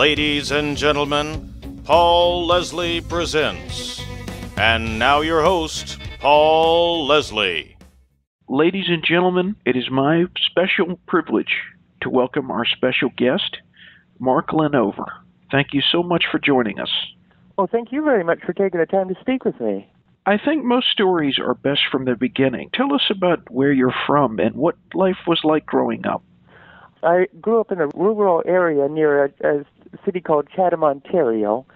Ladies and gentlemen, Paul Leslie presents. And now your host, Paul Leslie. Ladies and gentlemen, it is my special privilege to welcome our special guest, Mark Lenover. Thank you so much for joining us. Well, thank you very much for taking the time to speak with me. I think most stories are best from the beginning. Tell us about where you're from and what life was like growing up. I grew up in a rural area near a city called Chatham, Ontario.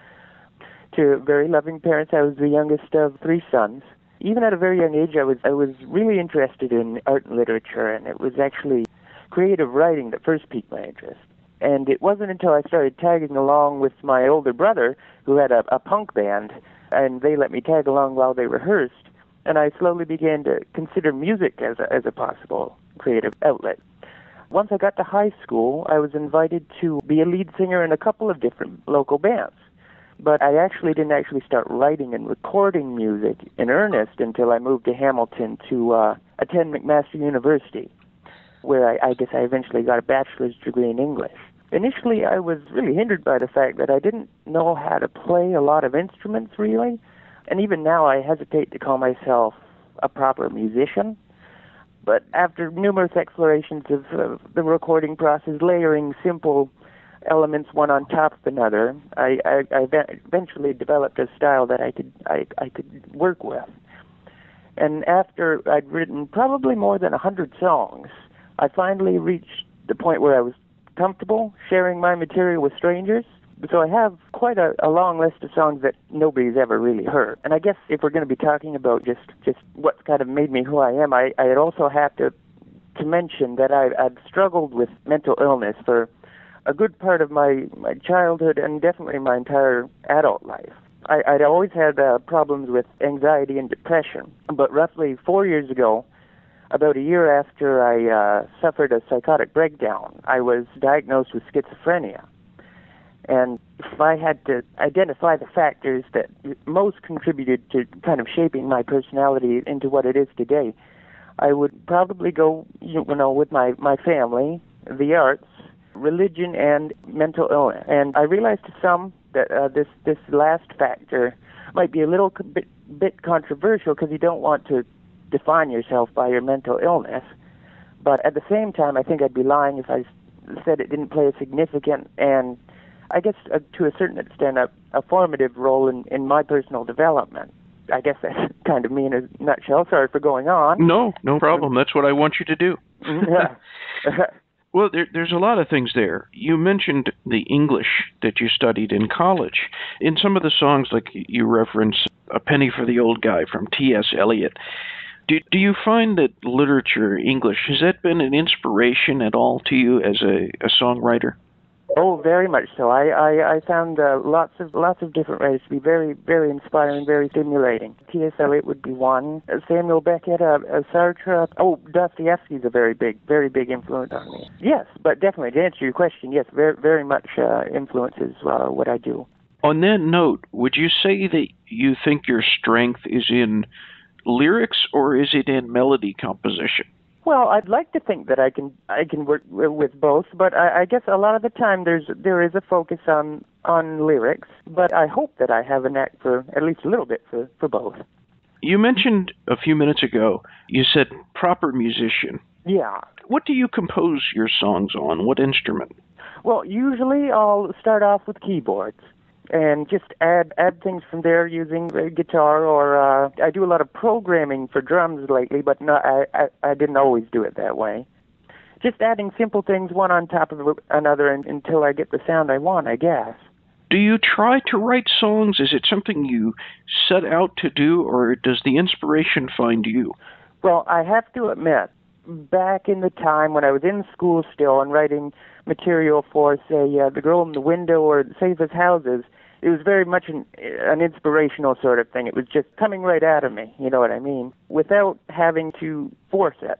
To very loving parents, I was the youngest of three sons. Even at a very young age, I was really interested in art and literature, and it was actually creative writing that first piqued my interest. And it wasn't until I started tagging along with my older brother, who had a punk band, and they let me tag along while they rehearsed, and I slowly began to consider music as a possible creative outlet. Once I got to high school, I was invited to be a lead singer in a couple of different local bands. But I didn't start writing and recording music in earnest until I moved to Hamilton to attend McMaster University, where I eventually got a bachelor's degree in English. Initially, I was really hindered by the fact that I didn't know how to play a lot of instruments, really. And even now, I hesitate to call myself a proper musician. But after numerous explorations of the recording process, layering simple elements one on top of another, I eventually developed a style that I could work with. And after I'd written probably more than 100 songs, I finally reached the point where I was comfortable sharing my material with strangers. So I have quite a long list of songs that nobody's ever really heard. And I guess if we're going to be talking about just what's kind of made me who I am, I'd also have to mention that I've struggled with mental illness for a good part of my childhood and definitely my entire adult life. I'd always had problems with anxiety and depression. But roughly 4 years ago, about a year after I suffered a psychotic breakdown, I was diagnosed with schizophrenia. And if I had to identify the factors that most contributed to kind of shaping my personality into what it is today, I would probably go, with my family, the arts, religion, and mental illness. And I realized to some that this last factor might be a little bit controversial because you don't want to define yourself by your mental illness. But at the same time, I think I'd be lying if I said it didn't play a significant and, I guess, to a certain extent, a formative role in my personal development. I guess that's kind of me in a nutshell. Sorry for going on. No problem. That's what I want you to do. Yeah. Well, there's a lot of things there. You mentioned the English that you studied in college. In some of the songs, like you reference A Penny for the Old Guy from T.S. Eliot, do you find that literature, English, has that been an inspiration at all to you as a songwriter? Oh, very much so. I found lots of different writers to be very, very inspiring, very stimulating. T.S. Eliot would be one. Samuel Beckett, Sartre. Oh, Dostoevsky is a very big influence on me. Yes, but definitely, to answer your question, yes, very, very much influences what I do. On that note, would you say that you think your strength is in lyrics or is it in melody composition? Well, I'd like to think that I can work with both, but I guess a lot of the time there is a focus on lyrics, but I hope that I have a knack for at least a little bit for both. You mentioned a few minutes ago, you said proper musician. Yeah. What do you compose your songs on? What instrument? Well, usually I'll start off with keyboards and just add things from there using guitar, or I do a lot of programming for drums lately, but no, I didn't always do it that way. Just adding simple things one on top of another until I get the sound I want, I guess. Do you try to write songs? Is it something you set out to do, or does the inspiration find you? Well, I have to admit, back in the time when I was in school still and writing material for, say, The Girl in the Window or Save Houses, it was very much an inspirational sort of thing. It was just coming right out of me, you know what I mean, without having to force it.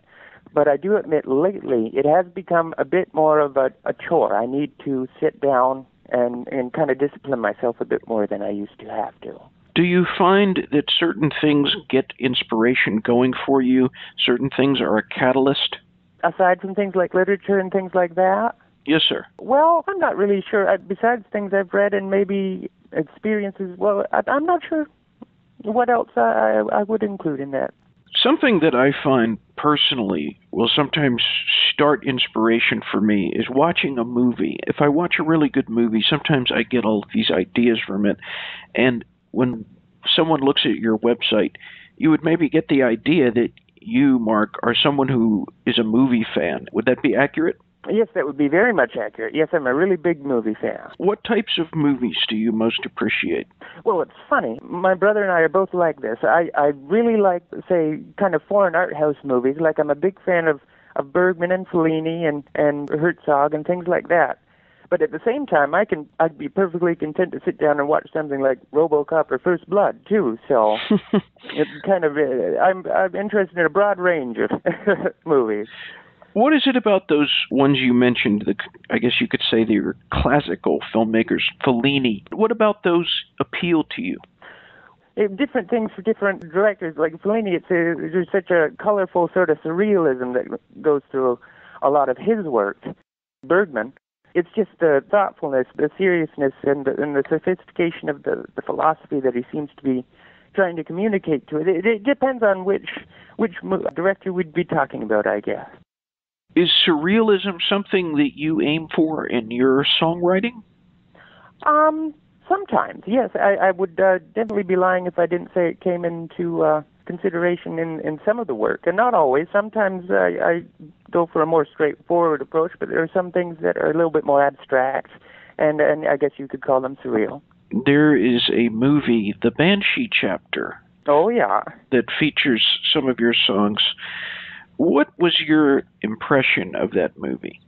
But I do admit lately it has become a bit more of a chore. I need to sit down and kind of discipline myself a bit more than I used to have to. Do you find that certain things get inspiration going for you? Certain things are a catalyst? Aside from things like literature and things like that? Yes, sir. Well, I'm not really sure. Besides things I've read and maybe experiences, well, I'm not sure what else I would include in that. Something that I find personally will sometimes start inspiration for me is watching a movie. If I watch a really good movie, sometimes I get all these ideas from it. And when someone looks at your website, you would maybe get the idea that you, Mark, are someone who is a movie fan. Would that be accurate? Yes, that would be very much accurate. Yes, I'm a really big movie fan. What types of movies do you most appreciate? Well, it's funny. My brother and I are both like this. I really like, say, kind of foreign art house movies. Like, I'm a big fan of Bergman and Fellini and Herzog and things like that. But at the same time, I'd be perfectly content to sit down and watch something like RoboCop or First Blood too. So it's kind of I'm interested in a broad range of movies. What is it about those ones you mentioned, I guess you could say they're classical filmmakers, Fellini? What about those appeal to you? Different things for different directors. Like Fellini, there's such a colorful sort of surrealism that goes through a lot of his work. Bergman, it's just the thoughtfulness, the seriousness, and the sophistication of the philosophy that he seems to be trying to communicate to it. It depends on which director we'd be talking about, I guess. Is surrealism something that you aim for in your songwriting? Sometimes, yes. I would definitely be lying if I didn't say it came into consideration in some of the work, and not always. Sometimes I go for a more straightforward approach, but there are some things that are a little bit more abstract, and I guess you could call them surreal. There is a movie, The Banshee Chapter. Oh, yeah. That features some of your songs. What was your impression of that movie?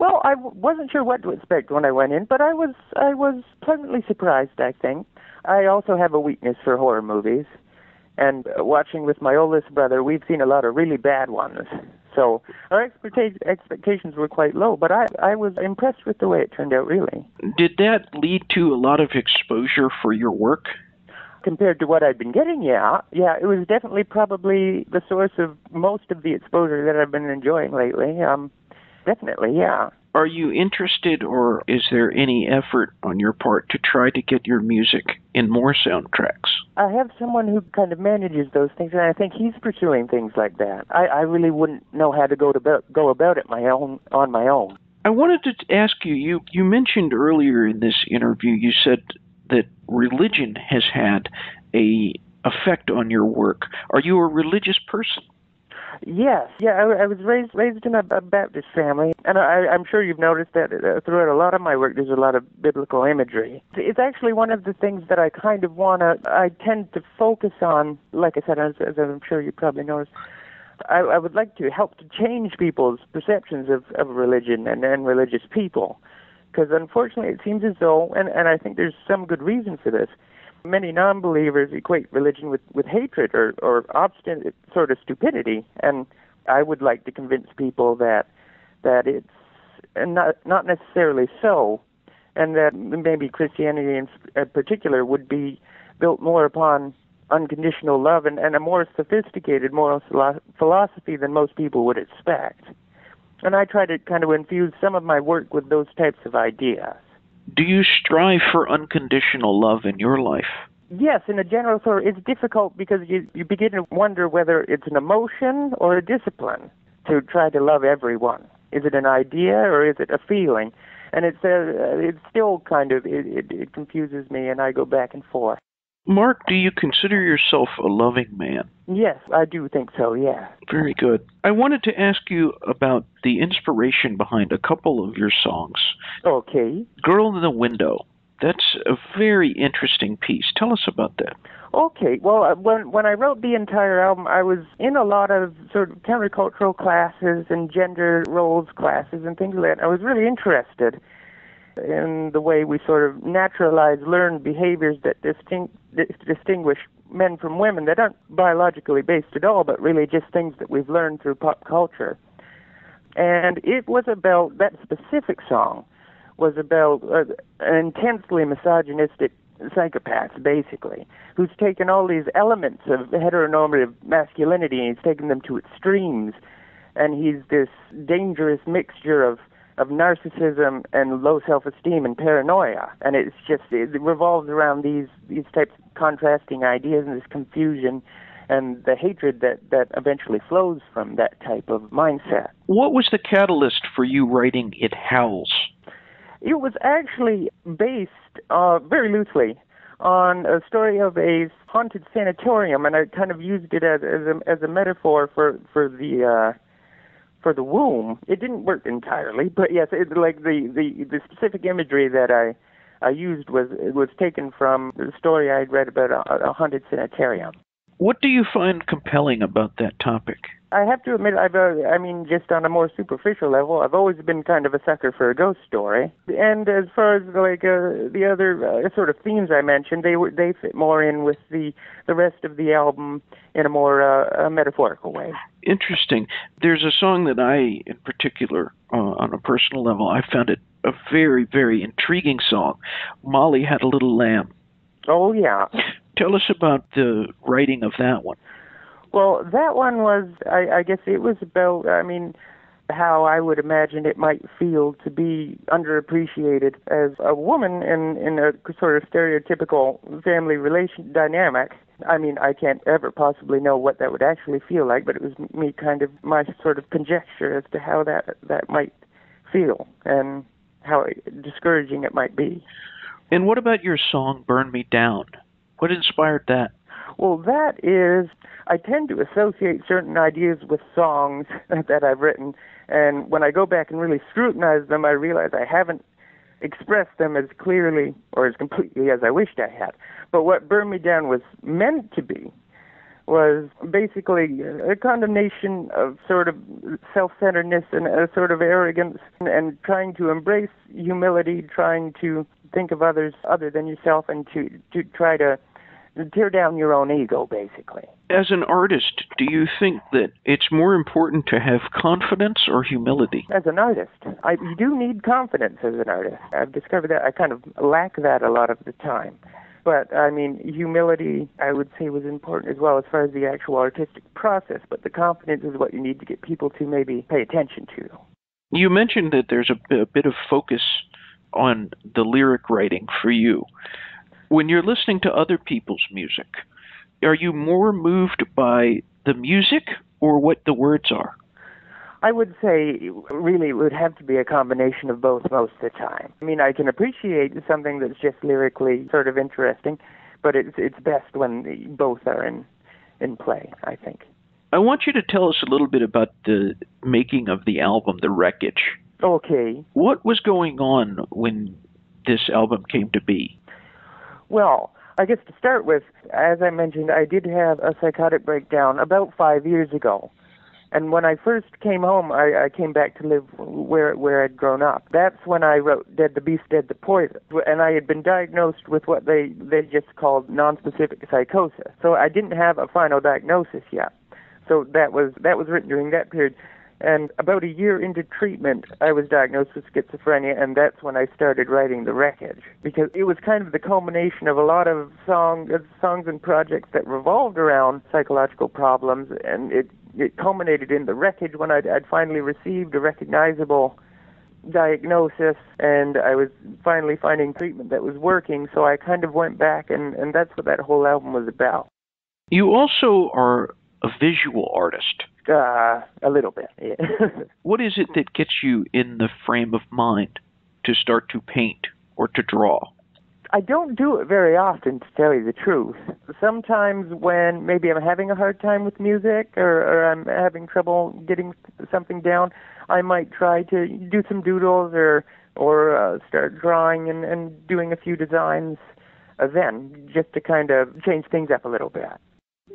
Well, I wasn't sure what to expect when I went in, but I was pleasantly surprised, I think. I also have a weakness for horror movies, and watching with my oldest brother, we've seen a lot of really bad ones. So our expectations were quite low, but I was impressed with the way it turned out, really. Did that lead to a lot of exposure for your work? Compared to what I'd been getting, yeah, it was definitely probably the source of most of the exposure that I've been enjoying lately. Definitely, yeah. Are you interested, or is there any effort on your part to try to get your music in more soundtracks? I have someone who kind of manages those things, and I think he's pursuing things like that. I really wouldn't know how to go about it on my own. I wanted to ask you mentioned earlier in this interview, you said that religion has had a effect on your work. Are you a religious person? Yes. Yeah, I was raised in a Baptist family, and I'm sure you've noticed that throughout a lot of my work there's a lot of biblical imagery. It's actually one of the things that I kind of I tend to focus on, like I said, as I'm sure you probably noticed. I would like to help to change people's perceptions of religion and religious people. Because unfortunately it seems as though, and I think there's some good reason for this, many non-believers equate religion with hatred or obstinate sort of stupidity. And I would like to convince people that it's not necessarily so, and that maybe Christianity in particular would be built more upon unconditional love and a more sophisticated moral philosophy than most people would expect. And I try to kind of infuse some of my work with those types of ideas. Do you strive for unconditional love in your life? Yes, in a general sort. It's difficult because you begin to wonder whether it's an emotion or a discipline to try to love everyone. Is it an idea or is it a feeling? And it's still kind of, it confuses me, and I go back and forth. Mark, do you consider yourself a loving man? Yes, I do think so, yeah. Very good. I wanted to ask you about the inspiration behind a couple of your songs. Okay. Girl in the Window. That's a very interesting piece. Tell us about that. Okay. Well, when I wrote the entire album, I was in a lot of sort of countercultural classes and gender roles classes and things like that. I was really interested in the way we sort of naturalize learned behaviors that distinguish men from women that aren't biologically based at all, but really just things that we've learned through pop culture. And it was about, that specific song was about an intensely misogynistic psychopath, basically, who's taken all these elements of heteronormative masculinity and he's taken them to extremes. And he's this dangerous mixture of of narcissism and low self-esteem and paranoia. And it revolves around these types of contrasting ideas and this confusion and the hatred that eventually flows from that type of mindset. What was the catalyst for you writing It Howls? It was actually based very loosely on a story of a haunted sanatorium, and I kind of used it as a metaphor for the womb. It didn't work entirely, but yes, the specific imagery that I used was taken from the story I'd read about a haunted sanitarium. What do you find compelling about that topic? I have to admit, just on a more superficial level, I've always been kind of a sucker for a ghost story. And as far as the other sort of themes I mentioned, they fit more in with the rest of the album in a more metaphorical way. Interesting. There's a song that I, in particular, on a personal level, I found it a very, very intriguing song. Molly Had a Little Lamb. Oh, yeah. Tell us about the writing of that one. Well, that one was, I guess it was about, how I would imagine it might feel to be underappreciated as a woman in a sort of stereotypical family relation dynamic. I can't ever possibly know what that would actually feel like, but it was my sort of conjecture as to how that might feel and how discouraging it might be. And what about your song, Burn Me Down? What inspired that? Well, that is, I tend to associate certain ideas with songs that I've written, and when I go back and really scrutinize them, I realize I haven't expressed them as clearly or as completely as I wished I had. But what Burn Me Down was meant to be was basically a condemnation of sort of self-centeredness and a sort of arrogance and trying to embrace humility, trying to think of others other than yourself and to try to tear down your own ego, basically. As an artist, do you think that it's more important to have confidence or humility? As an artist, you do need confidence as an artist. I've discovered that I kind of lack that a lot of the time. But, humility, I would say, was important as well as far as the actual artistic process. But the confidence is what you need to get people to maybe pay attention to. You mentioned that there's a bit of focus on the lyric writing for you. When you're listening to other people's music, are you more moved by the music or what the words are? I would say really it would have to be a combination of both most of the time. I can appreciate something that's just lyrically sort of interesting, but it's best when both are in play, I think. I want you to tell us a little bit about the making of the album, The Wreckage. Okay. What was going on when this album came to be? Well, I guess to start with, as I mentioned, I did have a psychotic breakdown about 5 years ago. And when I first came home, I came back to live where I'd grown up. That's when I wrote Dead the Beast, Dead the Poison. And I had been diagnosed with what they just called nonspecific psychosis. So I didn't have a final diagnosis yet. So that was written during that period. And about a year into treatment, I was diagnosed with schizophrenia, and that's when I started writing The Wreckage. Because it was kind of the culmination of a lot of songs and projects that revolved around psychological problems, and it culminated in The Wreckage when I'd finally received a recognizable diagnosis, and I was finally finding treatment that was working, so I kind of went back, and that's what that whole album was about. You also are a visual artist. A little bit, yeah. What is it that gets you in the frame of mind to start to paint or to draw? I don't do it very often, to tell you the truth. Sometimes when maybe I'm having a hard time with music or I'm having trouble getting something down, I might try to do some doodles or start drawing and doing a few designs then, just to kind of change things up a little bit.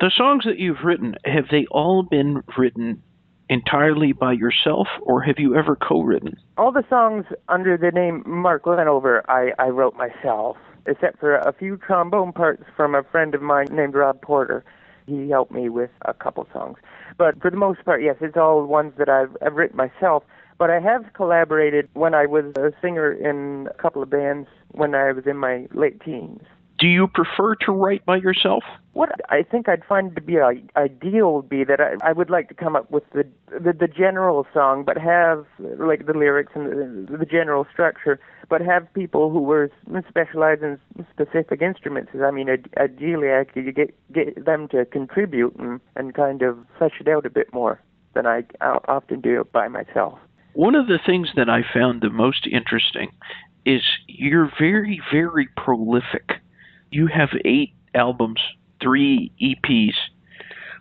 The songs that you've written, have they all been written entirely by yourself, or have you ever co-written? All the songs under the name Mark Lenover, I wrote myself, except for a few trombone parts from a friend of mine named Rob Porter. He helped me with a couple songs. But for the most part, yes, it's all ones that I've written myself. But I have collaborated when I was a singer in a couple of bands when I was in my late teens. Do you prefer to write by yourself? What I think I'd find to be ideal would be that I would like to come up with the general song, but have like the lyrics and the general structure, but have people who were specialized in specific instruments. I mean, ideally, I could get them to contribute and kind of flesh it out a bit more than I often do it by myself. One of the things that I found the most interesting is you're very, very prolific. You have 8 albums, 3 EPs.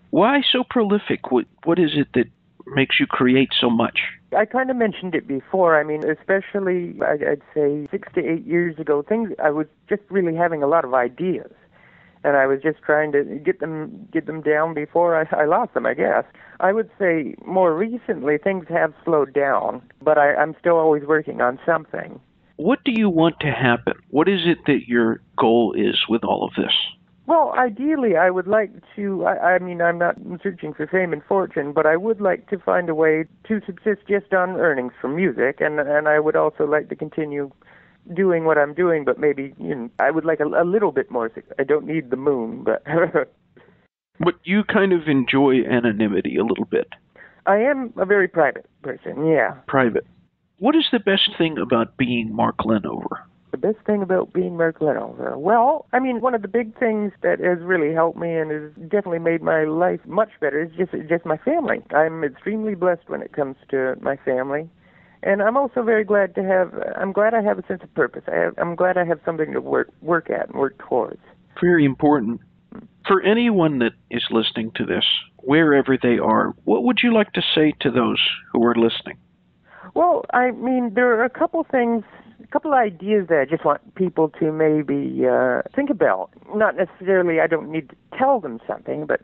Why so prolific? What is it that makes you create so much? I kind of mentioned it before. I mean, especially, I'd say 6 to 8 years ago, I was just really having a lot of ideas. And I was just trying to get them down before I lost them, I guess. I would say more recently things have slowed down, but I'm still always working on something. What do you want to happen? What is it that your goal is with all of this? Well, ideally, I would like to, I mean, I'm not searching for fame and fortune, but I would like to find a way to subsist just on earnings from music, and I would also like to continue doing what I'm doing, but maybe, I would like a little bit more. I don't need the moon, but... But you kind of enjoy anonymity a little bit. I am a very private person, yeah. Private. What is the best thing about being Mark Lenover? The best thing about being Mark Lenover? Well, I mean, one of the big things that has really helped me and has definitely made my life much better is just my family. I'm extremely blessed when it comes to my family. And I'm also very glad I'm glad I have a sense of purpose. I'm glad I have something to work at and work towards. Very important. For anyone that is listening to this, wherever they are, what would you like to say to those who are listening? Well, I mean, there are a couple ideas that I just want people to maybe think about. Not necessarily, I don't need to tell them something, but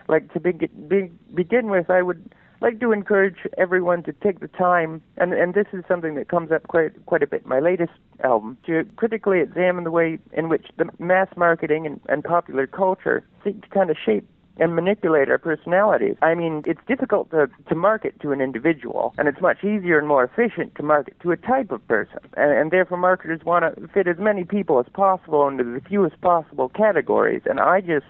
like to begin with, I would like to encourage everyone to take the time, and this is something that comes up quite a bit in my latest album, to critically examine the way in which the mass marketing and popular culture seek to kind of shape and manipulate our personalities. I mean, it's difficult to market to an individual, and it's much easier and more efficient to market to a type of person. And therefore, marketers want to fit as many people as possible into the fewest possible categories. And I just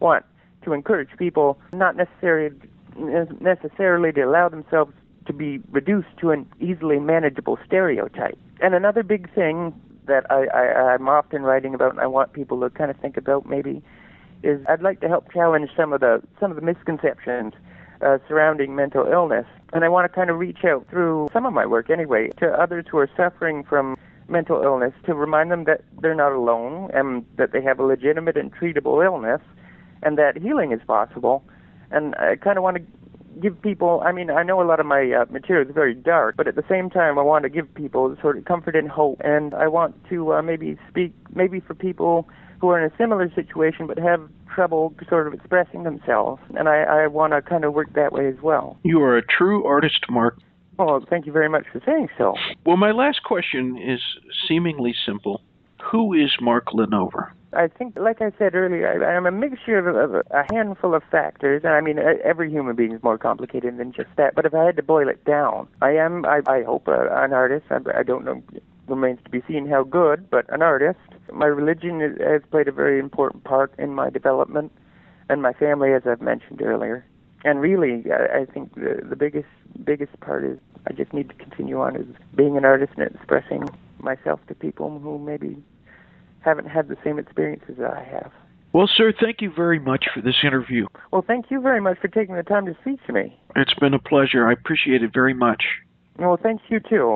want to encourage people not necessarily to allow themselves to be reduced to an easily manageable stereotype. And another big thing that I'm often writing about, and I want people to kind of think about maybe, is I'd like to help challenge some of the misconceptions surrounding mental illness. And I want to kind of reach out through some of my work anyway to others who are suffering from mental illness, to remind them that they're not alone and that they have a legitimate and treatable illness and that healing is possible. And I kind of want to give people, I mean, I know a lot of my material is very dark, but at the same time I want to give people sort of comfort and hope. And I want to maybe speak for people who are in a similar situation but have trouble sort of expressing themselves. And I want to kind of work that way as well. You are a true artist, Mark. Well, thank you very much for saying so. Well, my last question is seemingly simple. Who is Mark Lenover? I think, like I said earlier, I'm a mixture of a handful of factors. And I mean, every human being is more complicated than just that. But if I had to boil it down, I hope, an artist. I don't know, remains to be seen how good, but an artist. My religion has played a very important part in my development, and my family, as I've mentioned earlier. And really, I think the biggest part is I just need to continue on as being an artist and expressing myself to people who maybe haven't had the same experiences that I have. Well, sir, thank you very much for this interview. Well, thank you very much for taking the time to speak to me. It's been a pleasure. I appreciate it very much. Well, thank you, too.